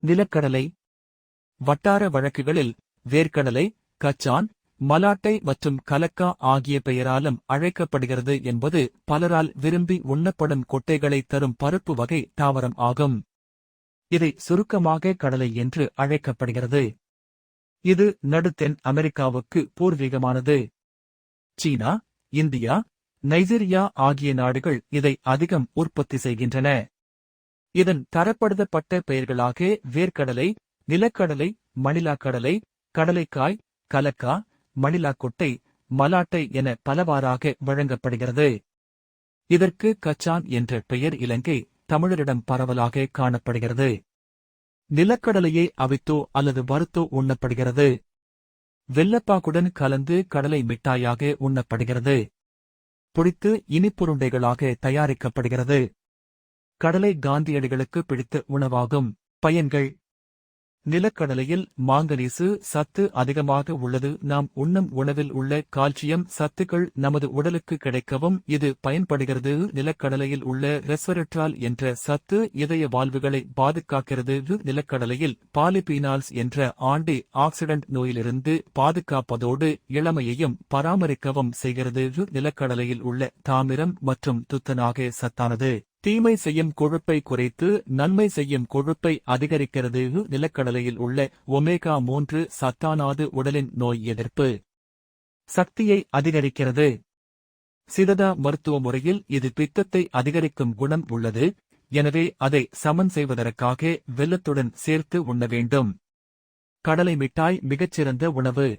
நிலக்கடலை. வட்டார வழக்குகளில் வேர்க்கடலை, கச்சான், மலாட்டை மற்றும் கலக்கா ஆகிய பெயராலும் அழைக்கப்படுகிறது என்பது பலரால் விரும்பி உண்ணப்படும் கொட்டைகளை தரும் பருப்பு வகை தாவரம் ஆகும். இதை சுருக்கமாக கடலை என்று அழைக்கப்படுகிறது. இது நடுத்தென் அமெரிக்காவுக்கு பூர்வீகமானது. சீனா, இந்தியா, நைஜீரியா ஆகிய நாடுகள் இதை அதிகம் உற்பத்தி செய்கின்றன. இதன் தரப்படுத்தப்பட்ட பெயர்களாக வேர்க்கடலை, நிலக்கடலை, மணிலாக்கடலை, கடலைக்காய், கலக்கா, மணிலாக்கொட்டை, மலாட்டை என பலவாறாக வழங்கப்படுகிறது. இதற்கு கச்சான் என்ற பெயர் இலங்கை தமிழரிடம் பரவலாக காணப்படுகிறது. நிலக்கடலையை அவித்தோ அல்லது வறுத்தோ உண்ணப்படுகிறது. வெல்லப்பாக்குடன் கலந்து கடலை மிட்டாயாக உண்ணப்படுகிறது. பொடித்து இனிப்புருண்டைகளாக தயாரிக்கப்படுகிறது. கடலை காந்தியடிகளுக்கு பிடித்த உணவாகும். பயன்கள். நிலக்கடலையில் மாங்கனீசு சத்து அதிகமாக உள்ளது. நாம் உண்ணும் உணவில் உள்ள கால்சியம் சத்துக்கள் நமது உடலுக்கு கிடைக்கவும் இது பயன்படுகிறது. நிலக்கடலையில் உள்ள ரெஸ்வெரட்ரால் என்ற சத்து இதய வால்வுகளை பாதுகாக்கிறது. நிலக்கடலையில் பாலிபீனால்ஸ் என்ற ஆன்டி ஆக்சிடென்ட் நோயிலிருந்து பாதுகாப்பதோடு இளமையையும் பராமரிக்கவும் செய்கிறது. நிலக்கடலையில் உள்ள தாமிரம் மற்றும் துத்தநாக சத்தானது தீமை செய்யும் கொழுப்பை குறைத்து நன்மை செய்யும் கொழுப்பை அதிகரிக்கிறது. நிலக்கடலையில் உள்ள ஒமேகா 3 சத்தானது உடலின் நோய் எதிர்ப்பு சக்தியை அதிகரிக்கிறது. சித்தா மருத்துவ முறையில் இது பித்தத்தை அதிகரிக்கும் குணம் உள்ளது. எனவே அதை சமன் செய்வதற்காக வெல்லத்துடன் சேர்த்து உண்ண வேண்டும். கடலை மிட்டாய் மிகச்சிறந்த உணவு.